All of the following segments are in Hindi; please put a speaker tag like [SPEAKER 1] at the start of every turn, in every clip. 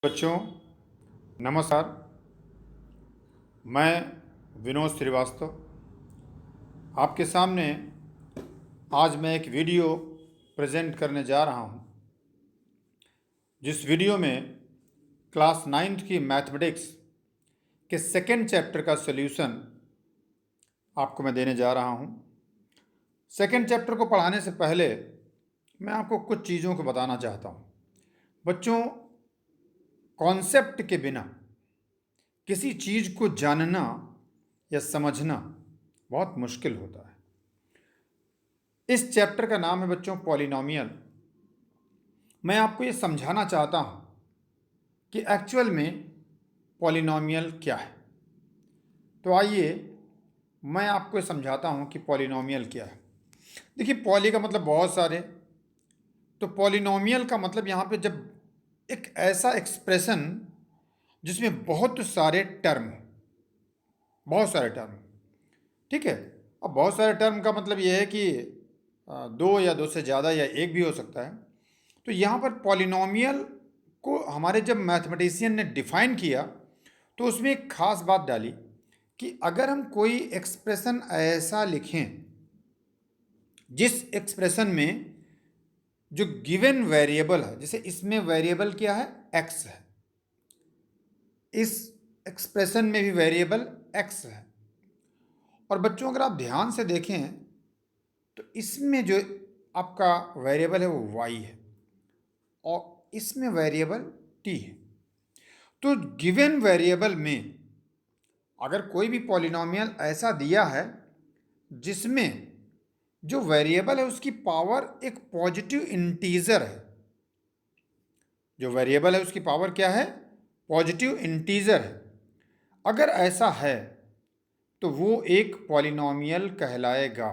[SPEAKER 1] बच्चों नमस्कार। मैं विनोद श्रीवास्तव आपके सामने आज मैं एक वीडियो प्रेजेंट करने जा रहा हूं, जिस वीडियो में क्लास 9th की मैथमेटिक्स के सेकेंड चैप्टर का सॉल्यूशन आपको मैं देने जा रहा हूं। सेकेंड चैप्टर को पढ़ाने से पहले मैं आपको कुछ चीज़ों को बताना चाहता हूं। बच्चों, कॉन्सेप्ट के बिना किसी चीज़ को जानना या समझना बहुत मुश्किल होता है। इस चैप्टर का नाम है बच्चों पॉलिनॉमियल। मैं आपको ये समझाना चाहता हूँ कि एक्चुअल में पॉलिनॉमियल क्या है। तो आइए मैं आपको ये समझाता हूँ कि पॉलिनॉमियल क्या है। देखिए, पॉली का मतलब बहुत सारे, तो पॉलिनॉमियल का मतलब यहाँ पे जब एक ऐसा एक्सप्रेशन जिसमें बहुत सारे टर्म, ठीक है। अब बहुत सारे टर्म का मतलब ये है कि दो या दो से ज़्यादा या एक भी हो सकता है। तो यहाँ पर पॉलिनॉमियल को हमारे जब मैथमेटिशियन ने डिफाइन किया तो उसमें एक खास बात डाली कि अगर हम कोई एक्सप्रेशन ऐसा लिखें जिस एक्सप्रेशन में जो गिवन वेरिएबल है, जैसे इसमें वेरिएबल क्या है, एक्स है, इस एक्सप्रेशन में भी वेरिएबल एक्स है। और बच्चों अगर आप ध्यान से देखें तो इसमें जो आपका वेरिएबल है वो वाई है और इसमें वेरिएबल टी है। तो गिवन वेरिएबल में अगर कोई भी पॉलिनॉमियल ऐसा दिया है जिसमें जो वेरिएबल है उसकी पावर एक पॉजिटिव इंटीजर है, जो वेरिएबल है उसकी पावर क्या है, पॉजिटिव इंटीजर है, अगर ऐसा है तो वो एक पॉलिनॉमियल कहलाएगा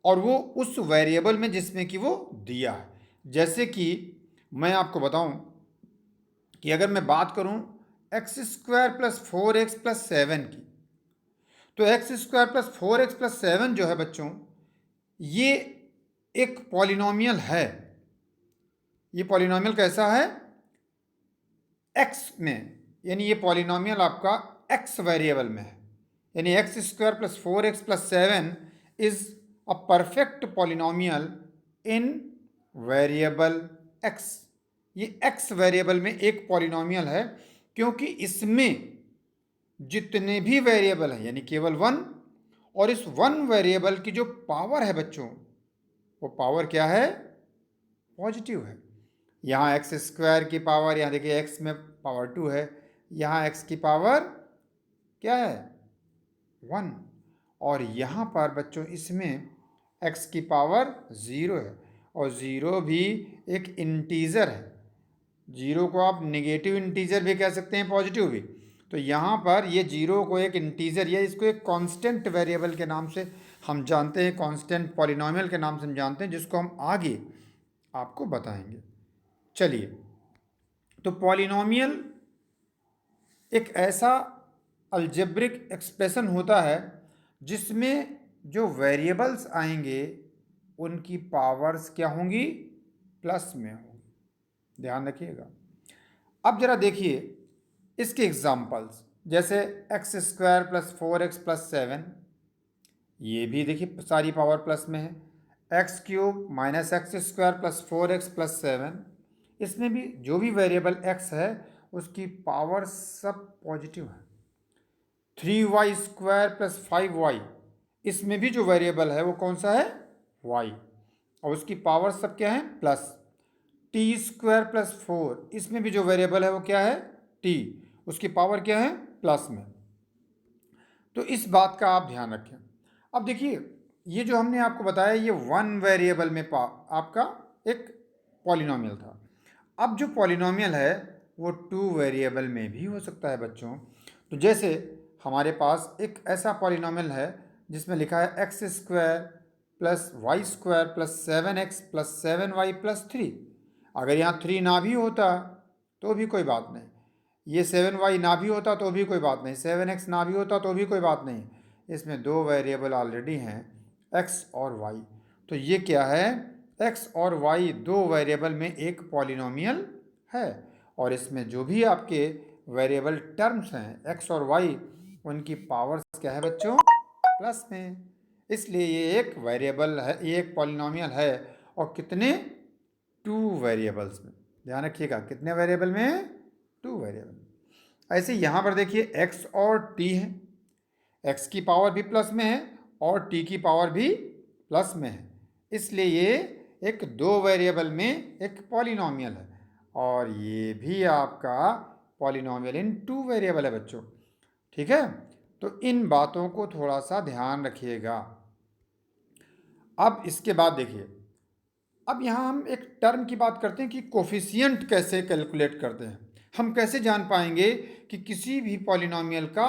[SPEAKER 1] और वो उस वेरिएबल में जिसमें कि वो दिया है। जैसे कि मैं आपको बताऊं कि अगर मैं बात करूं x square plus 4x plus 7 की, तो x square plus 4x plus 7 जो है बच्चों, ये एक पॉलिनॉमियल है। ये पॉलिनॉमियल कैसा है, एक्स में, यानी ये पॉलिनॉमियल आपका एक्स वेरिएबल में है, यानी x square plus 4x plus 7 is a perfect polynomial in variable x. ये एक्स वेरिएबल में एक पॉलिनॉमियल है क्योंकि इसमें जितने भी वेरिएबल हैं यानी केवल वन, और इस वन वेरिएबल की जो पावर है बच्चों, वो पावर क्या है, पॉजिटिव है। यहाँ एक्स स्क्वायर की पावर, यहाँ देखिए एक्स में पावर 2 है, यहाँ एक्स की पावर क्या है, 1, और यहाँ पर बच्चों इसमें एक्स की पावर 0 है, और 0 भी एक इंटीजर है। 0 को आप नेगेटिव इंटीजर भी कह सकते हैं, पॉजिटिव भी। तो यहाँ पर ये 0 को एक इंटीजर या इसको एक कांस्टेंट वेरिएबल के नाम से हम जानते हैं, कांस्टेंट पॉलिनॉमियल के नाम से हम जानते हैं, जिसको हम आगे आपको बताएंगे। चलिए, तो पॉलिनॉमियल एक ऐसा अलजेब्रिक एक्सप्रेशन होता है जिसमें जो वेरिएबल्स आएंगे उनकी पावर्स क्या होंगी, प्लस में होंगी। ध्यान रखिएगा। अब जरा देखिए इसके एग्जाम्पल्स, जैसे x square plus 4x plus 7, ये भी देखिए सारी पावर प्लस में है। X cube minus x square plus 4x plus 7, इसमें भी जो भी वेरिएबल x है उसकी पावर सब पॉजिटिव है। 3y स्क्वायर प्लस 5y, इसमें भी जो वेरिएबल है वो कौन सा है, y, और उसकी पावर सब क्या है, प्लस। टी स्क्वायर प्लस 4, इसमें भी जो वेरिएबल है वो क्या है, t, उसकी पावर क्या है, प्लस में। तो इस बात का आप ध्यान रखें। अब देखिए, ये जो हमने आपको बताया ये वन वेरिएबल में आपका एक पॉलिनॉमियल था। अब जो पॉलिनॉमियल है वो टू वेरिएबल में भी हो सकता है बच्चों। तो जैसे हमारे पास एक ऐसा पॉलिनॉमियल है जिसमें लिखा है X square plus Y square plus 7x plus 7y plus 3। अगर यहाँ 3 ना भी होता तो भी कोई बात नहीं, ये 7y ना भी होता तो भी कोई बात नहीं, 7x ना भी होता तो भी कोई बात नहीं, इसमें दो वेरिएबल ऑलरेडी हैं, x और y। तो ये क्या है, x और y दो वेरिएबल में एक पॉलिनॉमियल है, और इसमें जो भी आपके वेरिएबल टर्म्स हैं एक्स और वाई, उनकी पावर्स क्या है बच्चों, प्लस में। इसलिए ये एक वेरिएबल है, ये एक पॉलिनॉमियल है। और कितने, 2 वेरिएबल्स में। ध्यान रखिएगा, कितने वेरिएबल में, 2 वेरिएबल। ऐसे यहाँ पर देखिए x और t है, x की पावर भी प्लस में है और t की पावर भी प्लस में है। इसलिए ये एक 2 वेरिएबल में एक पॉलिनॉमियल है। और ये भी आपका पॉलिनॉमियल इन 2 वेरिएबल है बच्चों। ठीक है, तो इन बातों को थोड़ा सा ध्यान रखिएगा। अब इसके बाद देखिए, अब यहाँ हम एक टर्म की बात करते हैं कि कोफिशिएंट कैसे कैलकुलेट करते हैं। हम कैसे जान पाएंगे कि किसी भी पॉलिनॉमियल का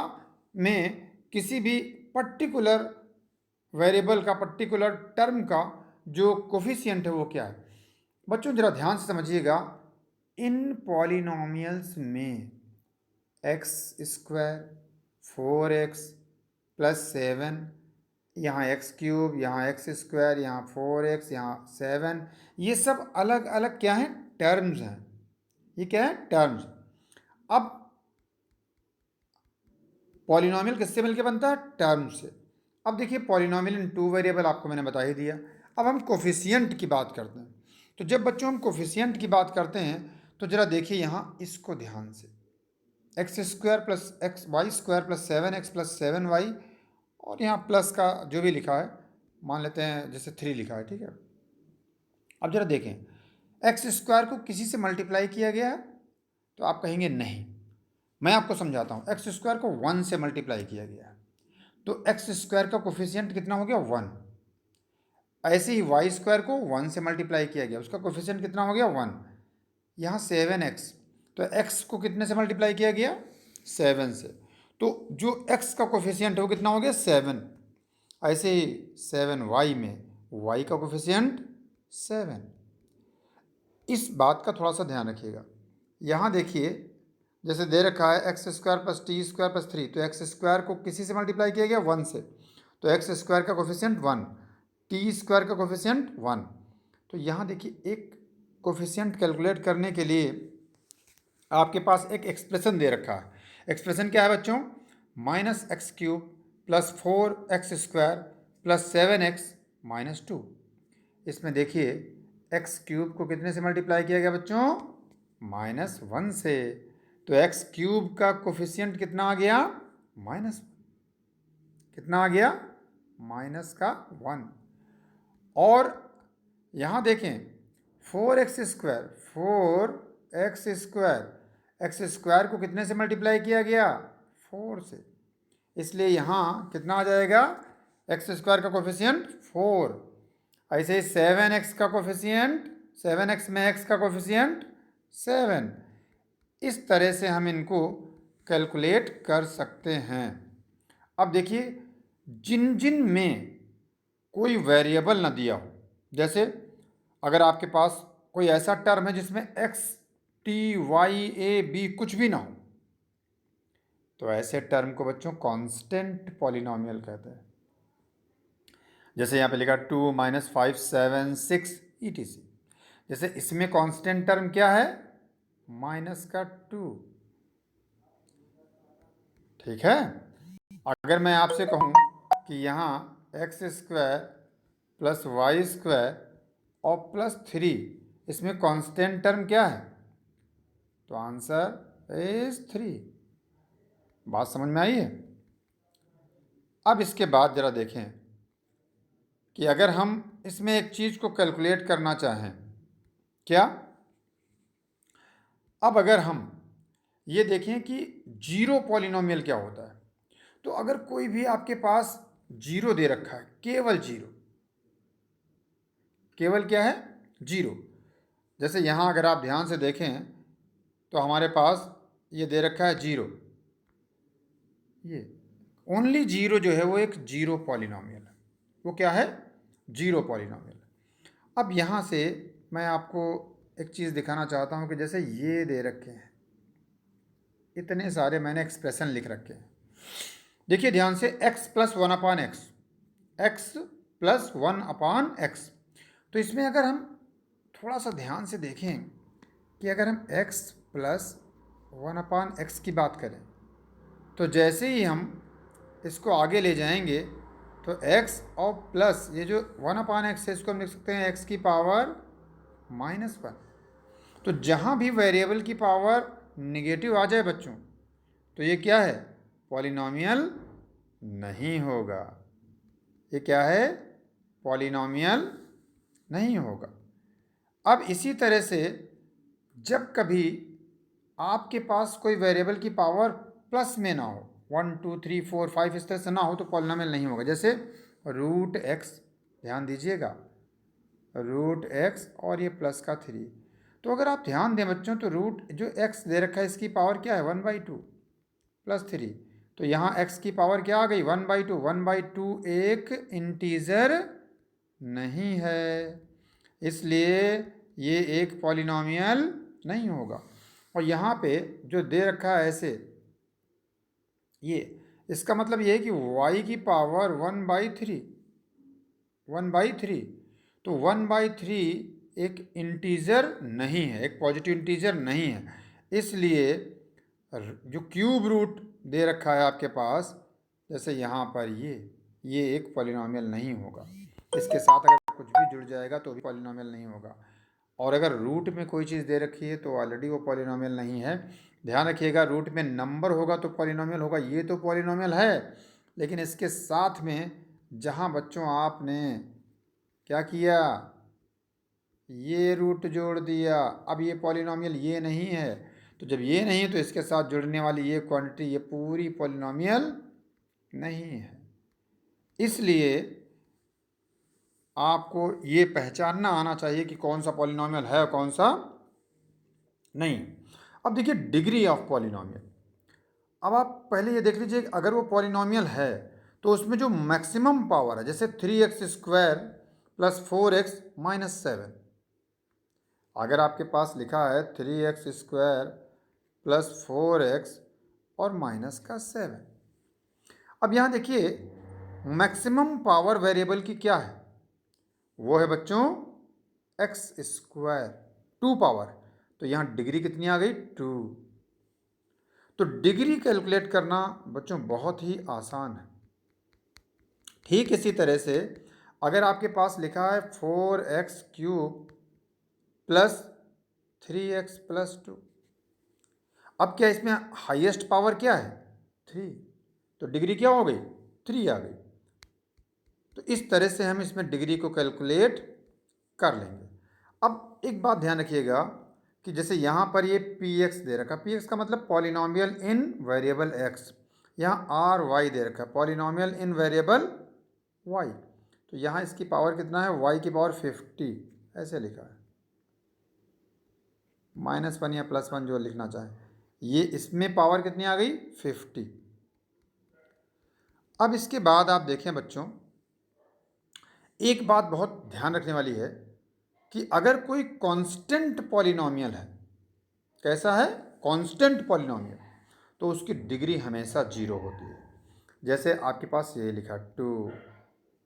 [SPEAKER 1] में किसी भी पर्टिकुलर वेरिएबल का, पर्टिकुलर टर्म का जो कोफिशिएंट है वो क्या है। बच्चों जरा ध्यान से समझिएगा, इन पॉलिनॉमियल्स में एक्स स्क्वायर, 4x प्लस 7, यहाँ एक्स क्यूब, यहाँ एक्स स्क्वायर, यहाँ 4x, यहाँ 7, ये सब अलग अलग क्या हैं, टर्म्स हैं। ये क्या है, टर्म्स। अब पॉलिनॉमियल किससे मिलकर बनता है, टर्म से। अब देखिए पॉलिनॉमियल इन 2 वेरिएबल आपको मैंने बता ही दिया। अब हम कोफिशिएंट की बात करते हैं। तो जब बच्चों हम कोफिशिएंट की बात करते हैं तो जरा देखिए यहाँ इसको ध्यान से, X square plus X, Y square plus 7x plus 7y, और यहाँ प्लस का जो भी लिखा है मान लेते हैं जैसे 3 लिखा है। ठीक है, अब जरा देखें, एक्स स्क्वायर को किसी से मल्टीप्लाई किया गया है तो आप कहेंगे नहीं, मैं आपको समझाता हूँ। एक्स स्क्वायर को 1 से मल्टीप्लाई किया गया है, तो एक्स स्क्वायर का कोफिशिएंट कितना हो गया, 1। ऐसे ही वाई स्क्वायर को 1 से मल्टीप्लाई किया गया, उसका कोफिशिएंट कितना हो गया, 1। यहाँ 7x, तो x को कितने से मल्टीप्लाई किया गया, 7 से, तो जो x का कोफिशिएंट है वो कितना हो गया, 7। ऐसे ही 7y में y का कोफिशिएंट 7। इस बात का थोड़ा सा ध्यान रखिएगा। यहाँ देखिए जैसे दे रखा है X square plus T square plus 3, तो एक्स स्क्वायर को किसी से मल्टीप्लाई किया गया, 1 से, तो एक्स स्क्वायर का कोफिशिएंट 1, टी स्क्वायर का कोफिशिएंट 1। तो यहाँ देखिए एक कोफिशिएंट कैलकुलेट करने के लिए आपके पास एक एक्सप्रेशन दे रखा है। एक्सप्रेशन क्या है बच्चों, minus x cube plus 4x square plus 7x minus 2। इसमें देखिए एक्स क्यूब को कितने से मल्टीप्लाई किया गया बच्चों, -1 से, तो एक्स क्यूब का कोफिशिएंट कितना आ गया, -1। कितना आ गया, -1। और यहाँ देखें 4x square, 4x square, x square को कितने से मल्टीप्लाई किया गया, 4 से, इसलिए यहाँ कितना आ जाएगा, एक्स स्क्वायर का कोफिशिएंट 4। ऐसे ही 7x का कोफिशिएंट, 7x में x का कोफिशिएंट 7। इस तरह से हम इनको कैलकुलेट कर सकते हैं। अब देखिए जिन जिन में कोई वेरिएबल ना दिया हो, जैसे अगर आपके पास कोई ऐसा टर्म है जिसमें x, t, y, a, b कुछ भी ना हो, तो ऐसे टर्म को बच्चों कांस्टेंट पॉलिनॉमियल कहते हैं। जैसे यहाँ पे लिखा 2 - 5 7 6 etc। जैसे इसमें कांस्टेंट टर्म क्या है, -2। ठीक है, अगर मैं आपसे कहूँ कि यहाँ X square plus Y square और प्लस 3, इसमें कांस्टेंट टर्म क्या है, तो आंसर इज 3। बात समझ में आई है। अब इसके बाद जरा देखें कि अगर हम इसमें एक चीज़ को कैलकुलेट करना चाहें, क्या, अब अगर हम ये देखें कि जीरो पॉलिनॉमियल क्या होता है, तो अगर कोई भी आपके पास जीरो दे रखा है, केवल जीरो, केवल क्या है, जीरो। जैसे यहाँ अगर आप ध्यान से देखें तो हमारे पास ये दे रखा है जीरो, ये ओनली जीरो जो है वो एक जीरो पॉलिनॉमियल है। वो क्या है, जीरो पॉलिनॉमियल। अब यहाँ से मैं आपको एक चीज़ दिखाना चाहता हूँ कि जैसे ये दे रखे हैं, इतने सारे मैंने एक्सप्रेशन लिख रखे हैं। देखिए ध्यान से, x plus 1/x, x plus 1/x। तो इसमें अगर हम थोड़ा सा ध्यान से देखें कि अगर हम x प्लस 1/x की बात करें तो जैसे ही हम इसको आगे ले जाएंगे तो x और प्लस ये जो 1/x है इसको हम लिख सकते हैं x की पावर -1। तो जहाँ भी वेरिएबल की पावर निगेटिव आ जाए बच्चों तो ये क्या है, पॉलिनॉमियल नहीं होगा। ये क्या है, पॉलिनॉमियल नहीं होगा। अब इसी तरह से जब कभी आपके पास कोई वेरिएबल की पावर प्लस में ना हो, 1 2 3 4 5 इस तरह से ना हो तो पॉलिनॉमियल नहीं होगा। जैसे √x, ध्यान दीजिएगा, √x और ये प्लस का 3। तो अगर आप ध्यान दें बच्चों तो रूट जो x दे रखा है इसकी पावर क्या है, 1/2 प्लस 3। तो यहाँ x की पावर क्या आ गई, 1/2। 1/2 एक इंटीजर नहीं है, इसलिए ये एक पॉलिनॉमियल नहीं होगा। और यहाँ पे जो दे रखा है ऐसे, ये इसका मतलब ये है कि y की पावर 1/3, 1/3। तो 1/3 एक इंटीजर नहीं है, एक पॉजिटिव इंटीजर नहीं है, इसलिए जो क्यूब रूट दे रखा है आपके पास, जैसे यहाँ पर ये एक पॉलिनॉमियल नहीं होगा। इसके साथ अगर कुछ भी जुड़ जाएगा तो भी पॉलिनॉमियल नहीं होगा। और अगर रूट में कोई चीज़ दे रखी है तो ऑलरेडी वो पॉलिनॉमियल नहीं है। ध्यान रखिएगा, रूट में नंबर होगा तो पॉलिनॉमियल होगा। ये तो पॉलिनॉमियल है, लेकिन इसके साथ में जहाँ बच्चों आपने क्या किया, ये रूट जोड़ दिया, अब ये पॉलिनॉमियल ये नहीं है। तो जब ये नहीं है तो इसके साथ जुड़ने वाली ये क्वांटिटी ये पूरी पॉलिनॉमियल नहीं है। इसलिए आपको ये पहचानना आना चाहिए कि कौन सा पॉलिनॉमियल है और कौन सा नहीं। अब देखिए डिग्री ऑफ पॉलिनॉमियल। अब आप पहले ये देख लीजिए अगर वो पॉलिनॉमियल है तो उसमें जो मैक्सिमम पावर है, जैसे 3x² + 4x - 7, अगर आपके पास लिखा है 3x² + 4x और -7। अब यहाँ देखिए मैक्सिमम पावर वेरिएबल की क्या है, वो है बच्चों x², 2 पावर। तो यहाँ डिग्री कितनी आ गई, 2। तो डिग्री कैलकुलेट करना बच्चों बहुत ही आसान है। ठीक इसी तरह से अगर आपके पास लिखा है 4x³ + 3x + 2, अब क्या इसमें हाईएस्ट पावर क्या है, 3। तो डिग्री क्या हो गई, 3 आ गई। तो इस तरह से हम इसमें डिग्री को कैलकुलेट कर लेंगे। अब एक बात ध्यान रखिएगा कि जैसे यहाँ पर ये px दे रखा, px का मतलब पॉलिनॉमियल इन वेरिएबल x। यहाँ ry दे रखा, पॉलिनॉमियल इन वेरिएबल y। तो यहाँ इसकी पावर कितना है, y की पावर 50, ऐसे लिखा है, -1 या +1 जो लिखना चाहे। ये इसमें पावर कितनी आ गई, 50। अब इसके बाद आप देखें बच्चों, एक बात बहुत ध्यान रखने वाली है कि अगर कोई कांस्टेंट पॉलिनॉमियल है, कैसा है, कांस्टेंट पॉलिनॉमियल, तो उसकी डिग्री हमेशा 0 होती है। जैसे आपके पास ये लिखा 2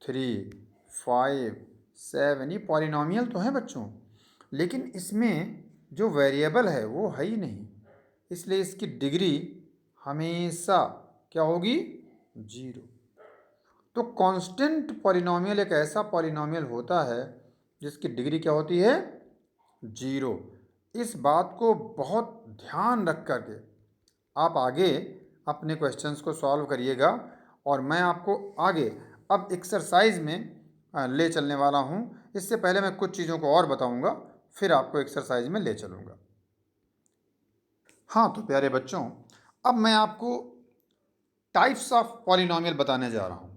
[SPEAKER 1] 3 5 7, ये पॉलिनॉमियल तो है बच्चों, लेकिन इसमें जो वेरिएबल है वो है ही नहीं, इसलिए इसकी डिग्री हमेशा क्या होगी, 0। तो कांस्टेंट पॉलिनॉमियल एक ऐसा पॉलिनॉमियल होता है जिसकी डिग्री क्या होती है, 0। इस बात को बहुत ध्यान रख करके आप आगे अपने क्वेश्चंस को सॉल्व करिएगा। और मैं आपको आगे अब एक्सरसाइज में ले चलने वाला हूँ। इससे पहले मैं कुछ चीज़ों को और बताऊँगा, फिर आपको एक्सरसाइज में ले चलूँगा। हाँ तो प्यारे बच्चों, अब मैं आपको टाइप्स ऑफ पॉलिनॉमियल बताने जा रहा हूँ।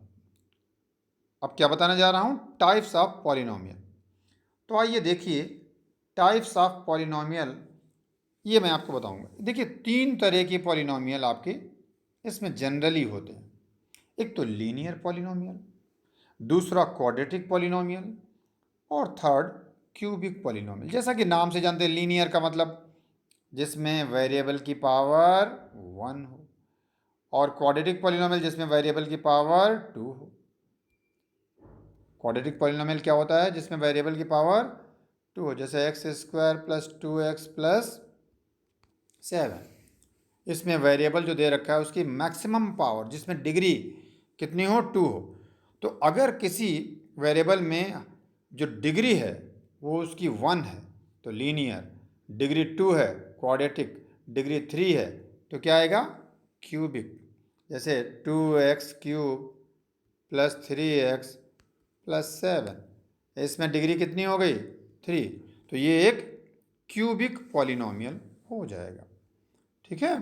[SPEAKER 1] अब क्या बताने जा रहा हूँ, टाइप्स ऑफ पॉलिनॉमियल। तो आइए देखिए टाइप्स ऑफ पॉलिनॉमियल, ये मैं आपको बताऊंगा। देखिए 3 तरह के पॉलिनॉमियल आपके इसमें जनरली होते हैं। एक तो लीनियर पॉलिनॉमियल, दूसरा क्वाड्रेटिक पॉलिनॉमियल, और थर्ड क्यूबिक पॉलिनॉमियल। जैसा कि नाम से जानते हैं, लीनियर का मतलब जिसमें वेरिएबल की पावर 1 हो, और क्वाड्रेटिक पॉलिनॉमियल जिसमें वेरिएबल की पावर 2 हो। क्वाड्रेटिक पॉलिनॉमियल क्या होता है, जिसमें वेरिएबल की पावर 2 हो, जैसे x² + 2x + 7। इसमें वेरिएबल जो दे रखा है उसकी मैक्सिमम पावर जिसमें डिग्री कितनी हो, 2 हो। तो अगर किसी वेरिएबल में जो डिग्री है वो उसकी 1 है तो लीनियर, डिग्री 2 है क्वाड्रेटिक, डिग्री 3 है तो क्या आएगा, क्यूबिक। जैसे 2x³ प्लस 3x प्लस 7, इसमें डिग्री कितनी हो गई, 3, तो ये एक क्यूबिक पॉलिनोमियल हो जाएगा। ठीक है।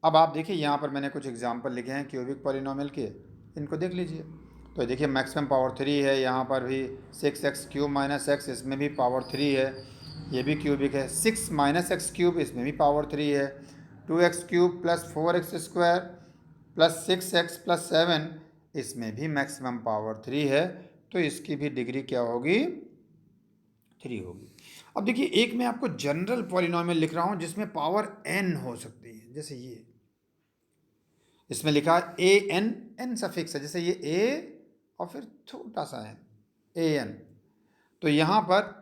[SPEAKER 1] अब आप देखिए यहाँ पर मैंने कुछ एग्जांपल लिखे हैं क्यूबिक पॉलिनोमियल के, इनको देख लीजिए। तो देखिए मैक्सिमम पावर 3 है, यहाँ पर भी 6x³ - x, इसमें भी पावर 3 है, ये भी क्यूबिक है। 6 - x³ इसमें भी पावर 3 है। 2x³ plus 4x² plus 6x plus 7 इसमें भी मैक्सिमम पावर 3 है, तो इसकी भी डिग्री क्या होगी, 3 होगी। अब देखिए एक मैं आपको जनरल पॉलिनोमियल लिख रहा हूँ जिसमें पावर n हो सकती है, जैसे ये इसमें लिखा है an, n सफिक्स है, जैसे ये a और फिर छोटा सा n, an। तो यहाँ पर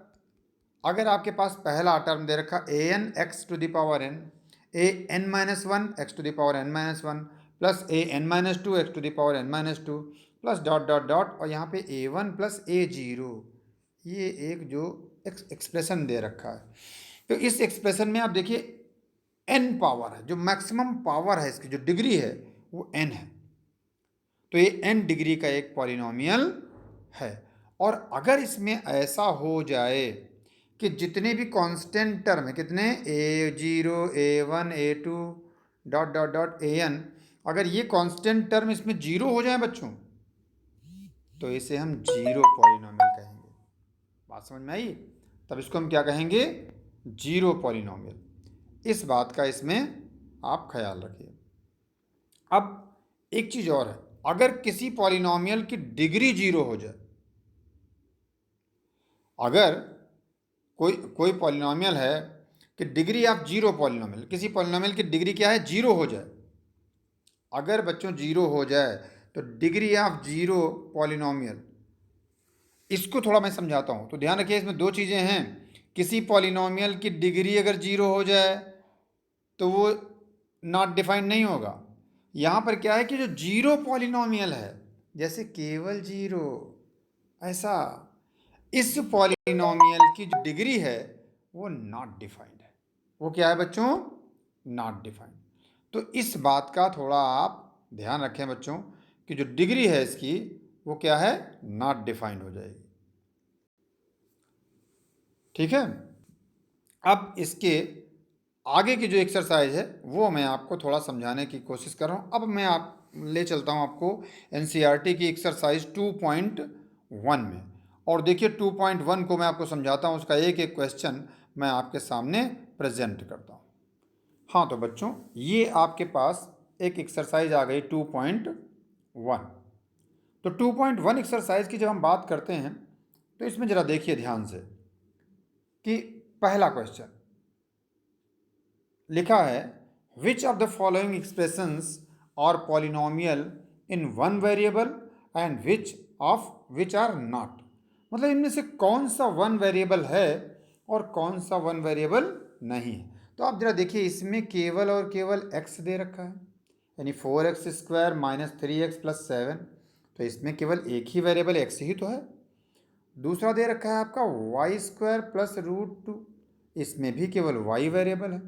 [SPEAKER 1] अगर आपके पास पहला टर्म दे रखा an x⁴n, an-1 x⁴n-1 plus an-2 x⁴n-2 plus dot dot dot और यहाँ पे a1 प्लस a0, ये एक जो एक्सप्रेशन दे रखा है। तो इस एक्सप्रेशन में आप देखिए n पावर है, जो मैक्सिमम पावर है इसकी जो डिग्री है वो n है, तो ये n डिग्री का एक पॉलिनोमियल है। और अगर इसमें ऐसा हो जाए कि जितने भी कांस्टेंट टर्म है, कितने, a0 a1 a2 dot dot dot an, अगर ये कांस्टेंट टर्म इसमें जीरो हो जाए बच्चों, तो इसे हम जीरो पॉलिनोमियल कहेंगे। बात समझ में आई? तब इसको हम क्या कहेंगे, जीरो पॉलिनोमियल। इस बात का इसमें आप ख्याल रखिए। अब एक चीज और है, अगर किसी पॉलिनोमियल की डिग्री जीरो हो जाए, अगर कोई पॉलिनोमियल है कि डिग्री ऑफ जीरो पॉलिनोमियल, किसी पॉलिनोमियल की डिग्री क्या है, जीरो हो जाए, अगर बच्चों जीरो हो जाए तो डिग्री ऑफ जीरो पॉलिनोमियल, इसको थोड़ा मैं समझाता हूँ तो ध्यान रखिए। इसमें दो चीज़ें हैं, किसी पॉलिनोमियल की डिग्री अगर जीरो हो जाए तो वो नॉट डिफाइंड नहीं होगा। यहाँ पर क्या है कि जो जीरो पॉलिनोमियल है, जैसे केवल जीरो, ऐसा इस पॉलिनोमियल की जो डिग्री है वो नॉट डिफाइंड है। वो क्या है बच्चों, नॉट डिफाइंड। तो इस बात का थोड़ा आप ध्यान रखें बच्चों कि जो डिग्री है इसकी वो क्या है, नॉट डिफाइंड हो जाएगी। ठीक है। अब इसके आगे की जो एक्सरसाइज है वो मैं आपको थोड़ा समझाने की कोशिश कर रहा हूँ। अब मैं आप ले चलता हूँ आपको एनसीईआरटी की एक्सरसाइज 2.1 में, और देखिए 2.1 को मैं आपको समझाता हूँ, उसका एक एक क्वेश्चन मैं आपके सामने प्रेजेंट करता हूँ। हाँ तो बच्चों ये आपके पास एक एक्सरसाइज आ गई 2.1। तो 2.1 एक्सरसाइज की जब हम बात करते हैं तो इसमें ज़रा देखिए ध्यान से कि पहला क्वेश्चन लिखा है, which of the following expressions are polynomial in one variable and which are not. मतलब इनमें से कौन सा वन वेरिएबल है और कौन सा वन वेरिएबल नहीं है। तो आप जरा देखिए इसमें केवल और केवल x दे रखा है, यानी 4x² - 3x + 7, तो इसमें केवल एक ही वेरिएबल x ही तो है। दूसरा दे रखा है आपका y² + √2, इसमें भी केवल y वेरिएबल है।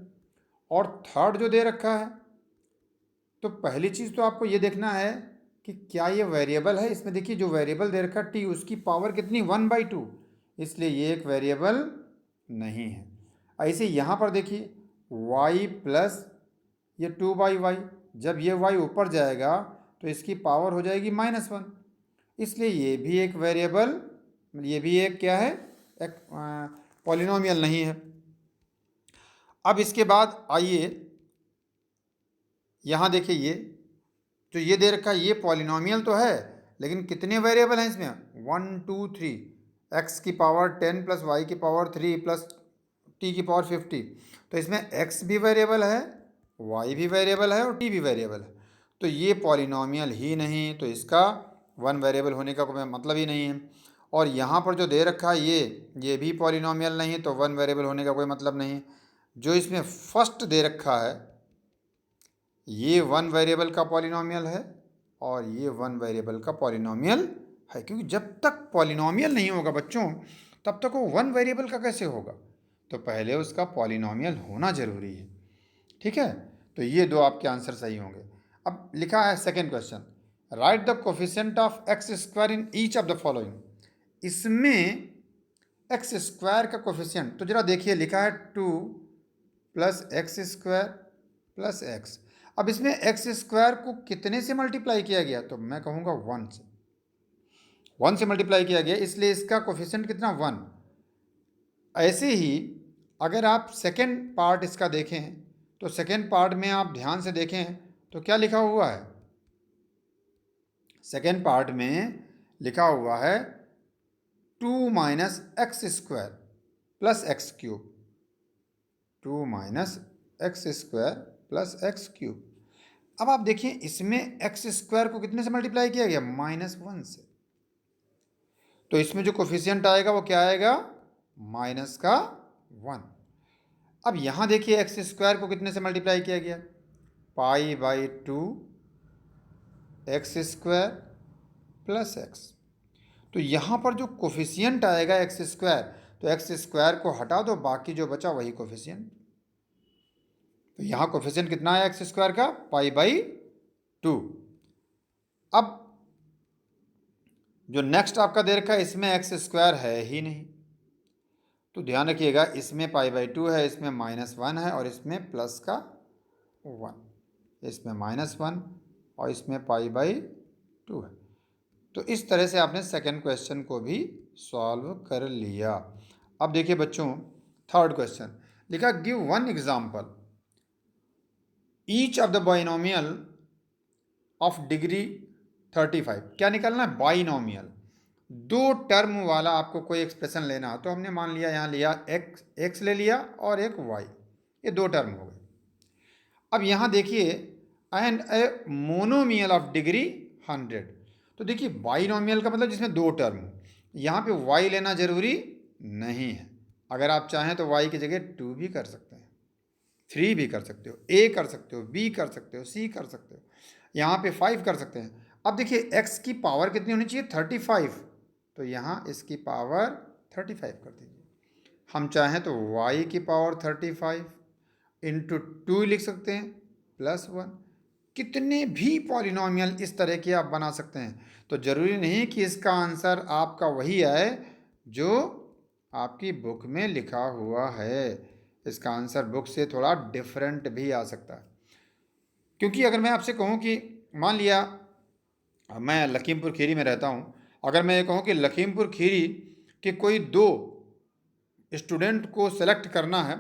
[SPEAKER 1] और थर्ड जो दे रखा है, तो पहली चीज़ तो आपको ये देखना है कि क्या ये वेरिएबल है। इसमें देखिए जो वेरिएबल दे रखा है t, उसकी पावर कितनी, 1/2, इसलिए ये एक वेरिएबल नहीं है। ऐसे यहाँ पर देखिए y प्लस ये 2/y, जब ये y ऊपर जाएगा तो इसकी पावर हो जाएगी -1, इसलिए ये भी एक वेरिएबल, ये भी एक क्या है, एक पॉलिनोमियल नहीं है। अब इसके बाद आइए यहाँ देखिए, ये जो ये दे रखा है ये पॉलिनोमियल तो है, लेकिन कितने वेरिएबल हैं इसमें, 1 2 3, x की पावर 10 प्लस y की पावर 3 प्लस t की पावर 50, तो इसमें x भी वेरिएबल है, y भी वेरिएबल है और t भी वेरिएबल है, तो ये पॉलिनोमियल ही नहीं, तो इसका वन वेरिएबल होने का कोई मतलब ही नहीं है। और यहाँ पर जो दे रखा है ये भी पॉलिनोमियल नहीं है, तो वन वेरिएबल होने का कोई मतलब नहीं है। जो इसमें फर्स्ट दे रखा है ये वन वेरिएबल का पॉलिनॉमियल है और ये वन वेरिएबल का पॉलिनॉमियल है, क्योंकि जब तक पॉलिनॉमियल नहीं होगा बच्चों तब तक वो वन वेरिएबल का कैसे होगा, तो पहले उसका पॉलिनॉमियल होना जरूरी है। ठीक है, तो ये दो आपके आंसर सही होंगे। अब लिखा है second question, right the coefficient of x square in each of the following. इसमें एक्स स्क्वायर का कोफिशिएंट तो जरा देखिए, लिखा है 2 plus x square plus x. अब इसमें एक्स स्क्वायर को कितने से मल्टीप्लाई किया गया, तो मैं कहूँगा 1 से। 1 से मल्टीप्लाई किया गया, इसलिए इसका कोफिशिएंट कितना 1। ऐसे ही अगर आप सेकेंड पार्ट इसका देखें तो सेकेंड पार्ट में आप ध्यान से देखें तो क्या लिखा हुआ है, सेकेंड पार्ट में लिखा हुआ है 2 minus x square plus x cube, 2 minus x square plus x cube. अब आप देखिए इसमें एक्स स्क्वायर को कितने से मल्टीप्लाई किया गया, -1 से, तो इसमें जो कोफिशिएंट आएगा वो क्या आएगा, -1। अब यहाँ देखिए एक्स स्क्वायर को कितने से मल्टीप्लाई किया गया, π/2 एक्स स्क्वायर प्लस एक्स। तो यहाँ पर जो कोफिशिएंट आएगा एक्स स्क्वायर, तो एक्स स्क्वायर को हटा दो, बाकी जो बचा वही कोफिशिएंट। तो यहाँ कोफिशिएंट कितना आया एक्स स्क्वायर का, π/2। अब जो नेक्स्ट आपका दे रखा है इसमें एक्स स्क्वायर है ही नहीं, तो ध्यान रखिएगा इसमें π/2 है, इसमें -1 है और इसमें प्लस का 1, इसमें -1 और इसमें π/2 है। तो इस तरह से आपने सेकेंड क्वेश्चन को भी सॉल्व कर लिया। अब देखिए बच्चों थर्ड क्वेश्चन लिखा, give one example each of the binomial of degree 35। क्या निकालना है, बाइनोमियल, दो टर्म वाला आपको कोई एक्सप्रेशन लेना। तो हमने मान लिया यहाँ लिया एक्स ले लिया और एक वाई, ये दो टर्म हो गए। अब यहाँ देखिए and a monomial of degree 100। तो देखिए बाइनोमियल का मतलब जिसमें दो टर्म हो, यहाँ पे वाई लेना जरूरी नहीं है। अगर आप चाहें तो वाई की जगह 2 भी कर सकते हैं, 3 भी कर सकते हो, ए कर सकते हो, बी कर सकते हो, सी कर सकते हो, यहाँ पे 5 कर सकते हैं। अब देखिए एक्स की पावर कितनी होनी चाहिए, 35, तो यहाँ इसकी पावर 35 कर दीजिए। हम चाहें तो y की पावर 35 इंटू 2 लिख सकते हैं +1। कितने भी पॉलिनॉमियल इस तरह के आप बना सकते हैं, तो ज़रूरी नहीं कि इसका आंसर आपका वही आए जो आपकी बुक में लिखा हुआ है। इसका आंसर बुक से थोड़ा डिफरेंट भी आ सकता है। क्योंकि अगर मैं आपसे कहूँ कि मान लिया मैं लखीमपुर खीरी में रहता हूँ, अगर मैं ये कहूँ कि लखीमपुर खीरी के कोई 2 स्टूडेंट को सेलेक्ट करना है,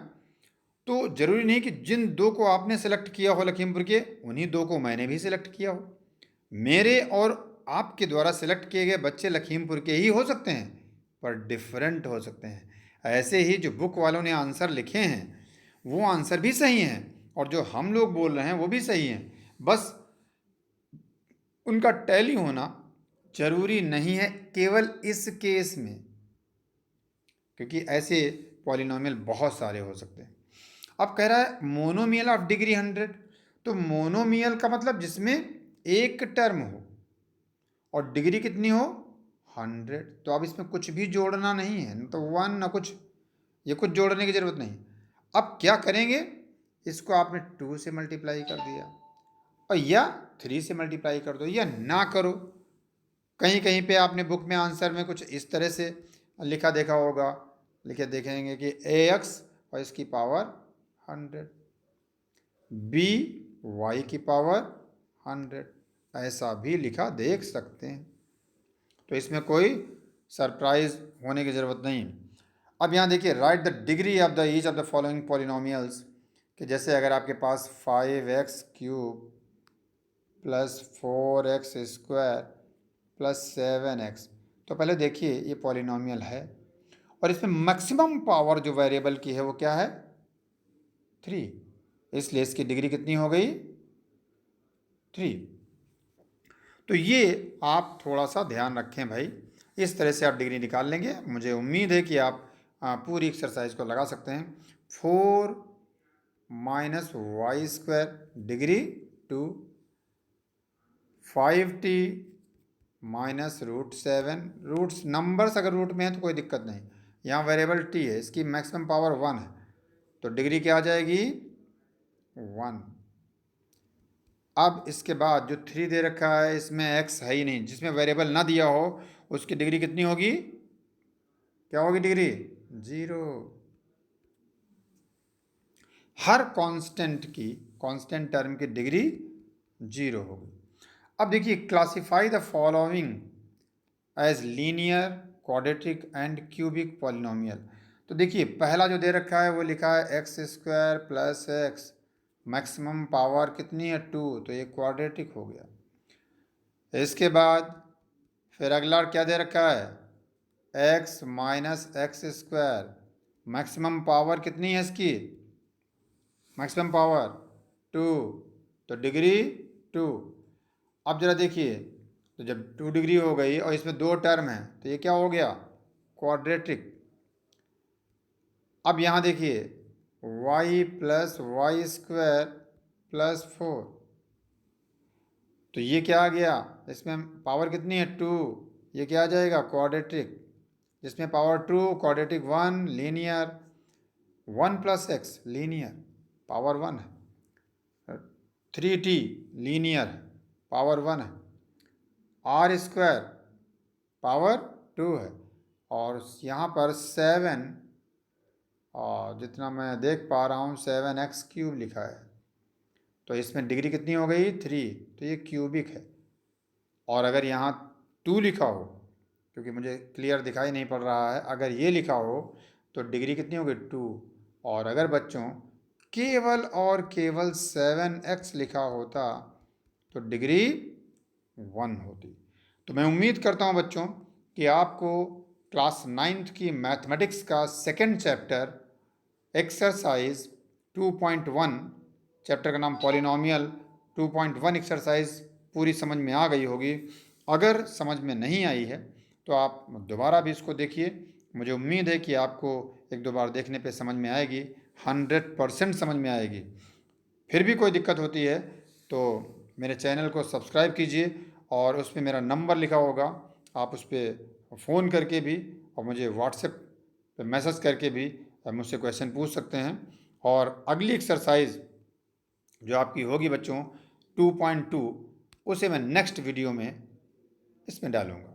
[SPEAKER 1] तो ज़रूरी नहीं कि जिन 2 को आपने सेलेक्ट किया हो लखीमपुर के, उन्हीं 2 को मैंने भी सेलेक्ट किया हो। मेरे और आपके द्वारा सेलेक्ट किए गए बच्चे लखीमपुर के ही हो सकते हैं, पर डिफरेंट हो सकते हैं। ऐसे ही जो बुक वालों ने आंसर लिखे हैं वो आंसर भी सही हैं और जो हम लोग बोल रहे हैं वो भी सही हैं, बस उनका टैली होना जरूरी नहीं है केवल इस केस में, क्योंकि ऐसे पॉलिनोमियल बहुत सारे हो सकते हैं। अब कह रहा है मोनोमियल ऑफ डिग्री 100, तो मोनोमियल का मतलब जिसमें एक टर्म हो और डिग्री कितनी हो 100। तो अब इसमें कुछ भी जोड़ना नहीं है, न तो 1 ना कुछ, ये कुछ जोड़ने की ज़रूरत नहीं। अब क्या करेंगे, इसको आपने 2 से मल्टीप्लाई कर दिया और या 3 से मल्टीप्लाई कर दो या ना करो। कहीं कहीं पे आपने बुक में आंसर में कुछ इस तरह से लिखा देखा होगा, लिखे देखेंगे कि ax और इसकी पावर 100, b y की पावर 100, ऐसा भी लिखा देख सकते हैं। तो इसमें कोई सरप्राइज होने की ज़रूरत नहीं। अब यहाँ देखिए right the degree of the each of the following polynomials, कि जैसे अगर आपके पास 5x³ plus 4x² plus 7x, तो पहले देखिए ये पॉलिनोमियल है और इसमें मैक्सिमम पावर जो वेरिएबल की है वो क्या है 3, इसलिए इसकी डिग्री कितनी हो गई 3। तो ये आप थोड़ा सा ध्यान रखें भाई, इस तरह से आप डिग्री निकाल लेंगे। मुझे उम्मीद है कि आप पूरी एक्सरसाइज को लगा सकते हैं। 4 minus Y square degree 2, 5t minus √7। Roots numbers अगर रूट में है तो कोई दिक्कत नहीं, यहाँ वेरिएबल t है, इसकी मैक्सिमम पावर 1 है, तो डिग्री क्या आ जाएगी 1। अब इसके बाद जो 3 दे रखा है इसमें x है ही नहीं, जिसमें वेरिएबल ना दिया हो उसकी डिग्री कितनी होगी, क्या होगी डिग्री 0। हर कांस्टेंट टर्म की डिग्री 0 होगी। अब देखिए, classify the following as linear, quadratic and cubic polynomial. तो देखिए, पहला जो दे रखा है वो लिखा है X square plus x, maximum power कितनी है 2, तो ये क्वाड्रेटिक हो गया। इसके बाद फिर अगला क्या दे रखा है x minus x square, maximum power कितनी है इसकी, मैक्सिमम पावर 2, तो डिग्री 2। अब जरा देखिए, तो जब 2 डिग्री हो गई और इसमें 2 टर्म है तो ये क्या हो गया क्वाड्रेटिक। अब यहाँ देखिए y plus Y square plus 4, तो ये क्या आ गया, इसमें पावर कितनी है 2, ये क्या आ जाएगा क्वाड्रेटिक, जिसमें power 2 quadratic 1 linear, 1 plus x linear power 1 है, 3t लीनियर पावर 1 है, आर स्क्वायर पावर 2 है, और यहाँ पर 7, और जितना मैं देख पा रहा हूँ 7x क्यूब लिखा है, तो इसमें डिग्री कितनी हो गई 3, तो ये क्यूबिक है। और अगर यहाँ 2 लिखा हो, क्योंकि मुझे क्लियर दिखाई नहीं पड़ रहा है, अगर ये लिखा हो तो डिग्री कितनी होगी 2, और अगर बच्चों केवल और केवल 7x लिखा होता तो डिग्री 1 होती। तो मैं उम्मीद करता हूँ बच्चों कि आपको क्लास 9th की मैथमेटिक्स का सेकंड चैप्टर एक्सरसाइज 2.1, चैप्टर का नाम पॉलिनोमियल 2.1 एक्सरसाइज पूरी समझ में आ गई होगी। अगर समझ में नहीं आई है तो आप दोबारा भी इसको देखिए, मुझे उम्मीद है कि आपको एक दो बार देखने पे समझ में आएगी, 100% समझ में आएगी। फिर भी कोई दिक्कत होती है तो मेरे चैनल को सब्सक्राइब कीजिए, और उस पर मेरा नंबर लिखा होगा, आप उस पर फ़ोन करके भी और मुझे व्हाट्सएप पे मैसेज करके भी मुझसे क्वेश्चन पूछ सकते हैं। और अगली एक्सरसाइज जो आपकी होगी बच्चों 2.2, उसे मैं नेक्स्ट वीडियो में इसमें डालूँगा।